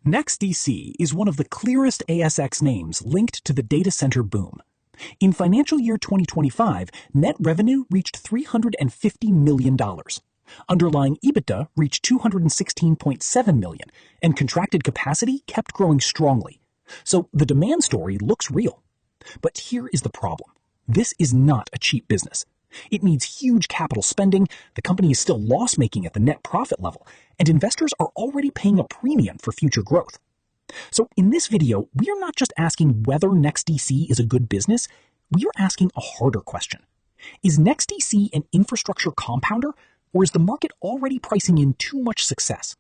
NEXTDC is one of the clearest ASX names linked to the data center boom. In financial year 2025, net revenue reached $350 million. Underlying EBITDA reached $216.7 million, and contracted capacity kept growing strongly. So the demand story looks real. But here is the problem. This is not a cheap business. It needs huge capital spending, the company is still loss-making at the net profit level, and investors are already paying a premium for future growth. So in this video, we are not just asking whether NEXTDC is a good business, we are asking a harder question. Is NEXTDC an infrastructure compounder, or is the market already pricing in too much success?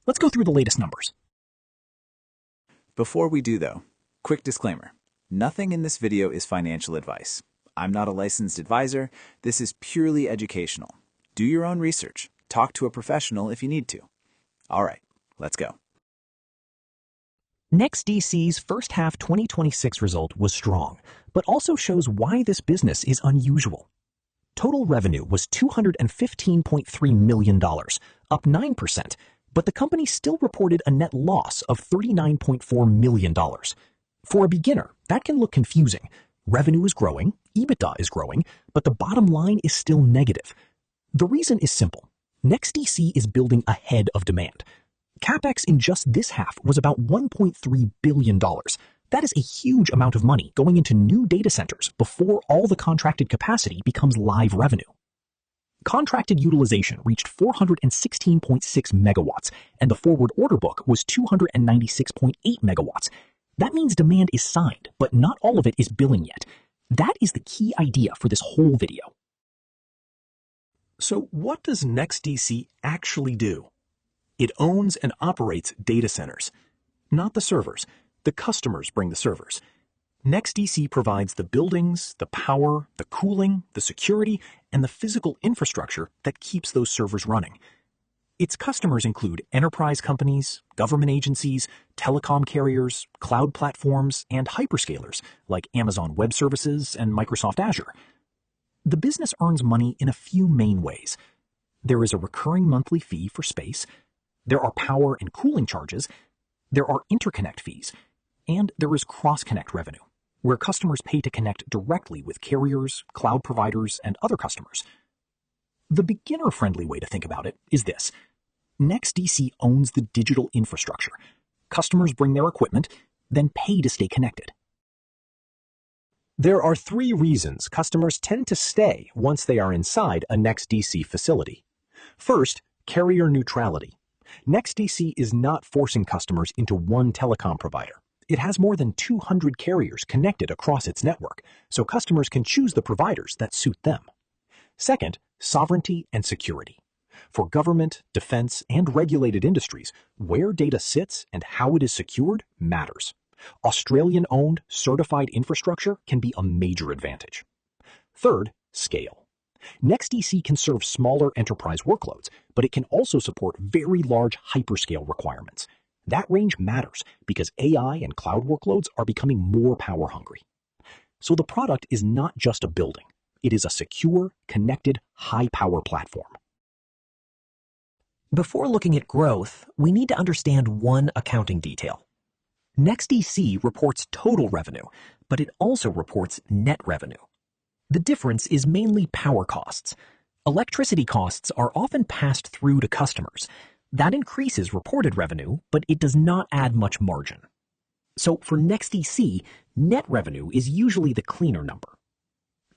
Let's go through the latest numbers. Before we do though, quick disclaimer. Nothing in this video is financial advice. I'm not a licensed advisor. This is purely educational. Do your own research. Talk to a professional if you need to. All right, let's go. NEXTDC's first half 2026 result was strong, but also shows why this business is unusual. Total revenue was $215.3 million, up 9%, but the company still reported a net loss of $39.4 million. For a beginner, that can look confusing. Revenue is growing, EBITDA is growing, but the bottom line is still negative. The reason is simple. NEXTDC is building ahead of demand. CapEx in just this half was about $1.3 billion. That is a huge amount of money going into new data centers before all the contracted capacity becomes live revenue. Contracted utilization reached 416.6 megawatts, and the forward order book was 296.8 megawatts. That means demand is signed, but not all of it is billing yet. That is the key idea for this whole video. So what does NEXTDC actually do? It owns and operates data centers. Not the servers. The customers bring the servers. NEXTDC provides the buildings, the power, the cooling, the security, and the physical infrastructure that keeps those servers running. Its customers include enterprise companies, government agencies, telecom carriers, cloud platforms, and hyperscalers like Amazon Web Services and Microsoft Azure. The business earns money in a few main ways. There is a recurring monthly fee for space, there are power and cooling charges, there are interconnect fees, and there is cross-connect revenue, where customers pay to connect directly with carriers, cloud providers, and other customers. The beginner-friendly way to think about it is this. NEXTDC owns the digital infrastructure. Customers bring their equipment, then pay to stay connected. There are 3 reasons customers tend to stay once they are inside a NEXTDC facility. First, carrier neutrality. NEXTDC is not forcing customers into one telecom provider. It has more than 200 carriers connected across its network, so customers can choose the providers that suit them. Second, sovereignty and security. For government, defense, and regulated industries, where data sits and how it is secured matters. Australian-owned, certified infrastructure can be a major advantage. Third, scale. NEXTDC can serve smaller enterprise workloads, but it can also support very large hyperscale requirements. That range matters because AI and cloud workloads are becoming more power-hungry. So the product is not just a building. It is a secure, connected, high-power platform. Before looking at growth, we need to understand one accounting detail. NEXTDC reports total revenue, but it also reports net revenue. The difference is mainly power costs. Electricity costs are often passed through to customers. That increases reported revenue, but it does not add much margin. So for NEXTDC, net revenue is usually the cleaner number.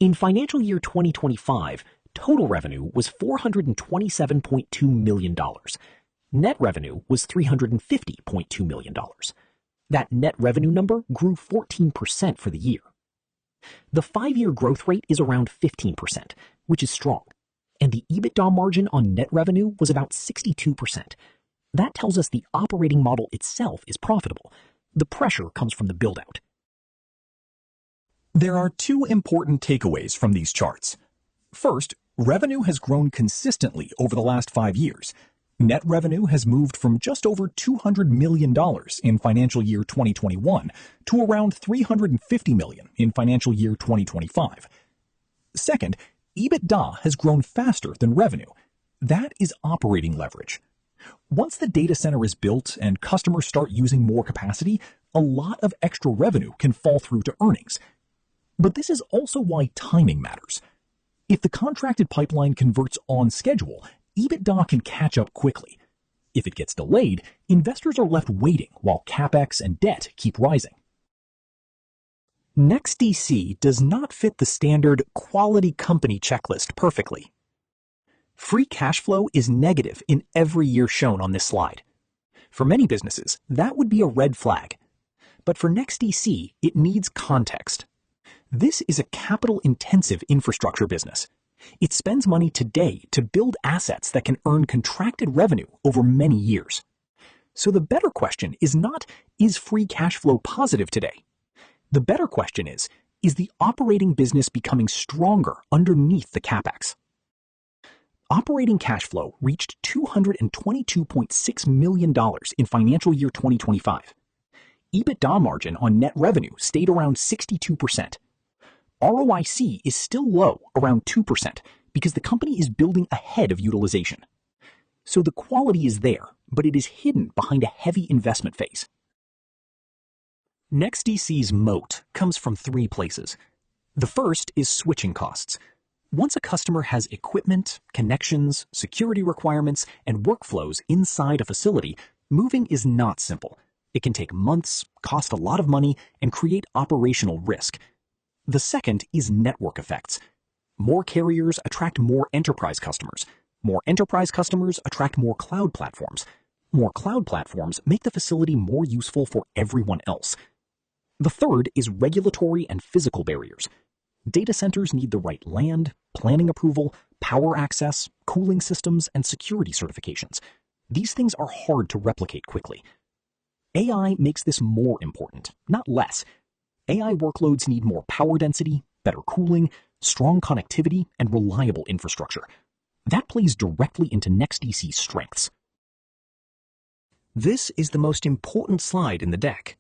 In financial year 2025, total revenue was $427.2 million. Net revenue was $350.2 million. That net revenue number grew 14% for the year. The 5-year growth rate is around 15%, which is strong. And the EBITDA margin on net revenue was about 62%. That tells us the operating model itself is profitable. The pressure comes from the build-out. There are 2 important takeaways from these charts. First, revenue has grown consistently over the last 5 years. Net revenue has moved from just over $200 million in financial year 2021 to around $350 million in financial year 2025. Second, EBITDA has grown faster than revenue. That is operating leverage. Once the data center is built and customers start using more capacity, a lot of extra revenue can fall through to earnings. But this is also why timing matters. If the contracted pipeline converts on schedule, EBITDA can catch up quickly. If it gets delayed, investors are left waiting while CapEx and debt keep rising. NEXTDC does not fit the standard quality company checklist perfectly. Free cash flow is negative in every year shown on this slide. For many businesses, that would be a red flag. But for NEXTDC, it needs context. This is a capital-intensive infrastructure business. It spends money today to build assets that can earn contracted revenue over many years. So the better question is not, is free cash flow positive today? The better question is the operating business becoming stronger underneath the CapEx? Operating cash flow reached $222.6 million in financial year 2025. EBITDA margin on net revenue stayed around 62%. ROIC is still low, around 2%, because the company is building ahead of utilization. So the quality is there, but it is hidden behind a heavy investment phase. NEXTDC's moat comes from three places. The first is switching costs. Once a customer has equipment, connections, security requirements, and workflows inside a facility, moving is not simple. It can take months, cost a lot of money, and create operational risk. The second is network effects. More carriers attract more enterprise customers. More enterprise customers attract more cloud platforms. More cloud platforms make the facility more useful for everyone else. The third is regulatory and physical barriers. Data centers need the right land, planning approval, power access, cooling systems, and security certifications. These things are hard to replicate quickly. AI makes this more important, not less. AI workloads need more power density, better cooling, strong connectivity, and reliable infrastructure. That plays directly into NEXTDC's strengths. This is the most important slide in the deck.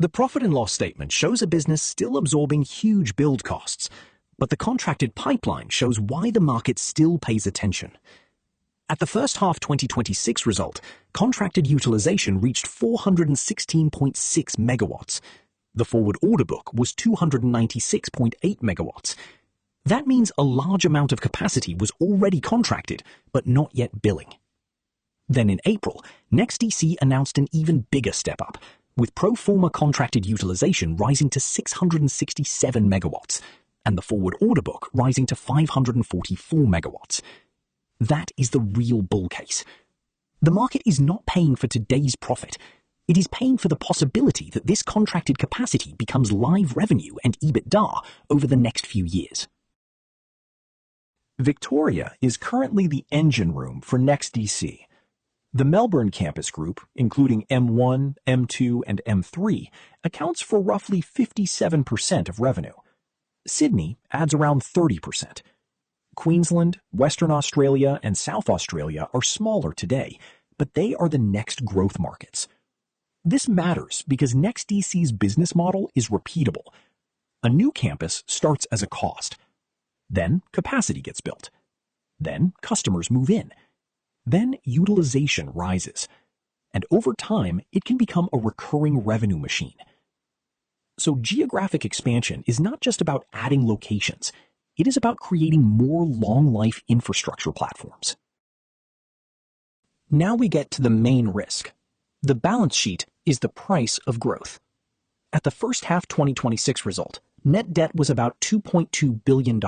The profit and loss statement shows a business still absorbing huge build costs, but the contracted pipeline shows why the market still pays attention. At the first half 2026 result, contracted utilization reached 416.6 megawatts. The forward order book was 296.8 megawatts. That means a large amount of capacity was already contracted, but not yet billing. Then in April, NEXTDC announced an even bigger step up, with pro forma contracted utilization rising to 667 megawatts, and the forward order book rising to 544 megawatts. That is the real bull case. The market is not paying for today's profit. It is paying for the possibility that this contracted capacity becomes live revenue and EBITDA over the next few years. Victoria is currently the engine room for NEXTDC. The Melbourne campus group, including M1, M2, and M3, accounts for roughly 57% of revenue. Sydney adds around 30%. Queensland, Western Australia, and South Australia are smaller today, but they are the next growth markets. This matters because NEXTDC's business model is repeatable. A new campus starts as a cost. Then capacity gets built. Then customers move in. Then utilization rises. And over time, it can become a recurring revenue machine. So geographic expansion is not just about adding locations. It is about creating more long-life infrastructure platforms. Now we get to the main risk. The balance sheet is the price of growth. At the first half 2026 result, net debt was about $2.2 billion.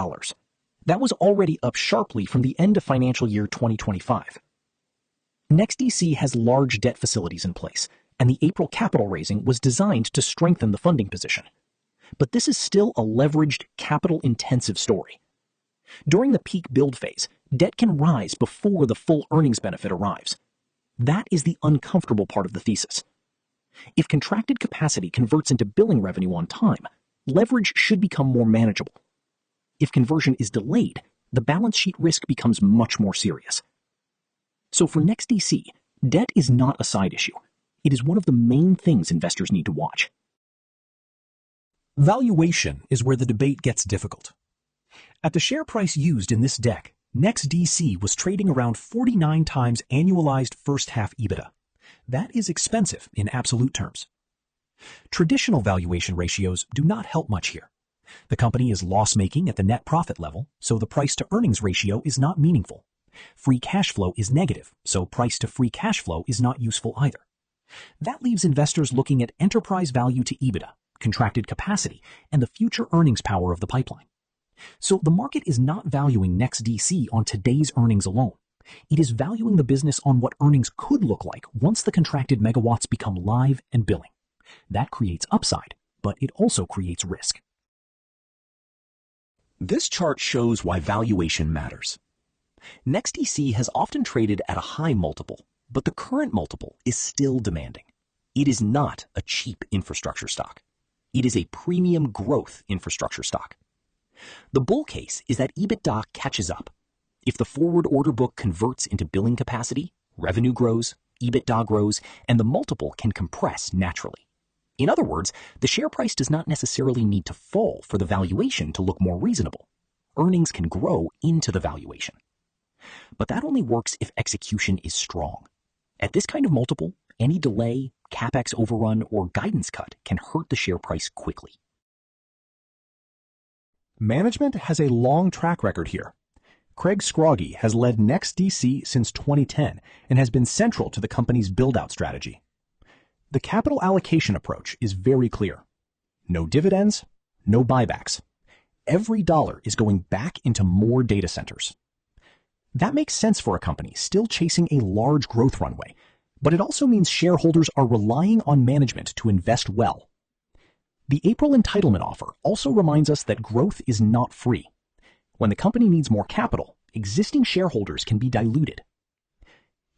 That was already up sharply from the end of financial year 2025. NEXTDC has large debt facilities in place, and the April capital raising was designed to strengthen the funding position. But this is still a leveraged, capital-intensive story. During the peak build phase, debt can rise before the full earnings benefit arrives. That is the uncomfortable part of the thesis. If contracted capacity converts into billing revenue on time, leverage should become more manageable. If conversion is delayed, the balance sheet risk becomes much more serious. So for NEXTDC, debt is not a side issue. It is one of the main things investors need to watch. Valuation is where the debate gets difficult. At the share price used in this deck, NEXTDC was trading around 49 times annualized first-half EBITDA. That is expensive in absolute terms. Traditional valuation ratios do not help much here. The company is loss-making at the net profit level, so the price-to-earnings ratio is not meaningful. Free cash flow is negative, so price-to-free cash flow is not useful either. That leaves investors looking at enterprise value to EBITDA, contracted capacity, and the future earnings power of the pipeline. So the market is not valuing NEXTDC on today's earnings alone. It is valuing the business on what earnings could look like once the contracted megawatts become live and billing. That creates upside, but it also creates risk. This chart shows why valuation matters. NEXTDC has often traded at a high multiple, but the current multiple is still demanding. It is not a cheap infrastructure stock. It is a premium growth infrastructure stock. The bull case is that EBITDA catches up. If the forward order book converts into billing capacity, revenue grows, EBITDA grows, and the multiple can compress naturally. In other words, the share price does not necessarily need to fall for the valuation to look more reasonable. Earnings can grow into the valuation. But that only works if execution is strong. At this kind of multiple, any delay, capex overrun, or guidance cut can hurt the share price quickly. Management has a long track record here. Craig Scroggie has led NEXTDC since 2010 and has been central to the company's build-out strategy. The capital allocation approach is very clear. No dividends, no buybacks. Every dollar is going back into more data centers. That makes sense for a company still chasing a large growth runway, but it also means shareholders are relying on management to invest well. The April entitlement offer also reminds us that growth is not free. When the company needs more capital, existing shareholders can be diluted.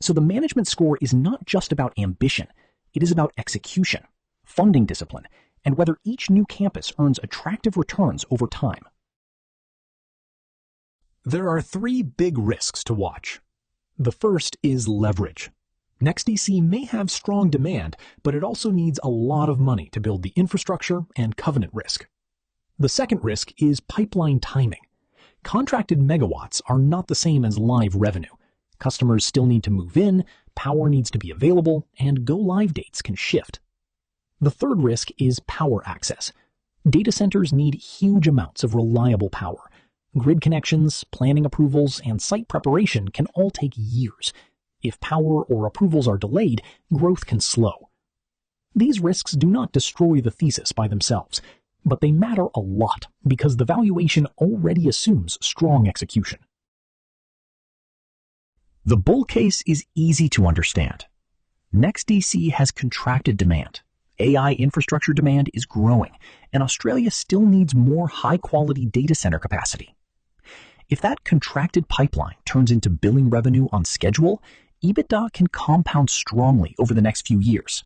So the management score is not just about ambition, it is about execution, funding discipline, and whether each new campus earns attractive returns over time. There are three big risks to watch. The first is leverage. NEXTDC may have strong demand, but it also needs a lot of money to build the infrastructure and covenant risk. The second risk is pipeline timing. Contracted megawatts are not the same as live revenue. Customers still need to move in, power needs to be available, and go-live dates can shift. The third risk is power access. Data centers need huge amounts of reliable power. Grid connections, planning approvals, and site preparation can all take years. If power or approvals are delayed, growth can slow. These risks do not destroy the thesis by themselves, but they matter a lot because the valuation already assumes strong execution. The bull case is easy to understand. NEXTDC has contracted demand. AI infrastructure demand is growing, and Australia still needs more high-quality data center capacity. If that contracted pipeline turns into billing revenue on schedule, EBITDA can compound strongly over the next few years.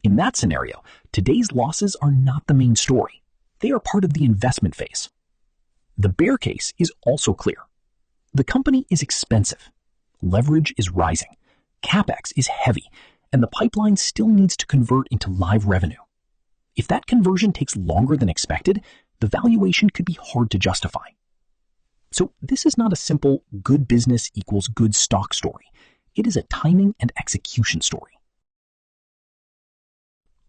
In that scenario, today's losses are not the main story. They are part of the investment phase. The bear case is also clear. The company is expensive. Leverage is rising. CapEx is heavy, and the pipeline still needs to convert into live revenue. If that conversion takes longer than expected, the valuation could be hard to justify. So this is not a simple good business equals good stock story. It is a timing and execution story.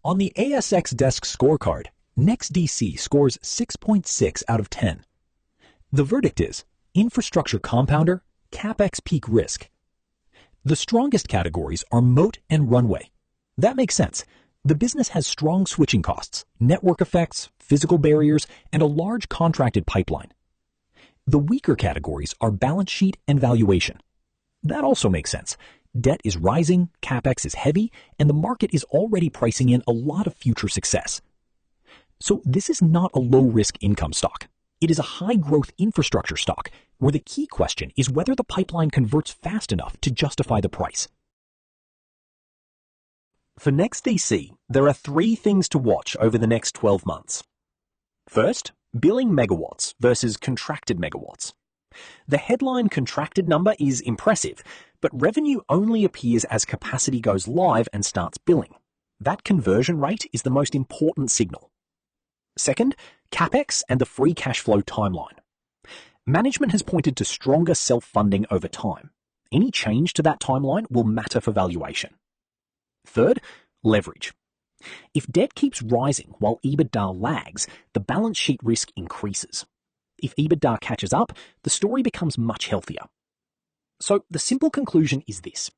On the ASX Desk scorecard, NEXTDC scores 6.6 out of 10. The verdict is infrastructure compounder, CapEx peak risk. The strongest categories are moat and runway. That makes sense. The business has strong switching costs, network effects, physical barriers, and a large contracted pipeline. The weaker categories are balance sheet and valuation. That also makes sense. Debt is rising, CapEx is heavy, and the market is already pricing in a lot of future success. So this is not a low-risk income stock. It is a high-growth infrastructure stock, where the key question is whether the pipeline converts fast enough to justify the price. For NEXTDC, there are three things to watch over the next 12 months. First, billing megawatts versus contracted megawatts. The headline contracted number is impressive, but revenue only appears as capacity goes live and starts billing. That conversion rate is the most important signal. Second, CapEx and the free cash flow timeline. Management has pointed to stronger self-funding over time. Any change to that timeline will matter for valuation. Third, leverage. If debt keeps rising while EBITDA lags, the balance sheet risk increases. If EBITDA catches up, the story becomes much healthier. So the simple conclusion is this.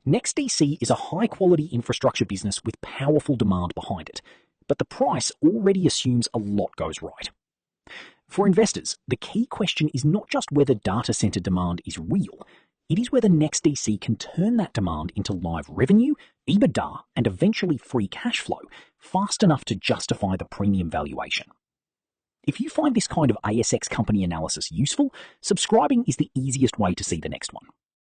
NEXTDC is a high-quality infrastructure business with powerful demand behind it, but the price already assumes a lot goes right. For investors, the key question is not just whether data center demand is real, it is whether NEXTDC can turn that demand into live revenue, EBITDA, and eventually free cash flow fast enough to justify the premium valuation. If you find this kind of ASX company analysis useful, subscribing is the easiest way to see the next one.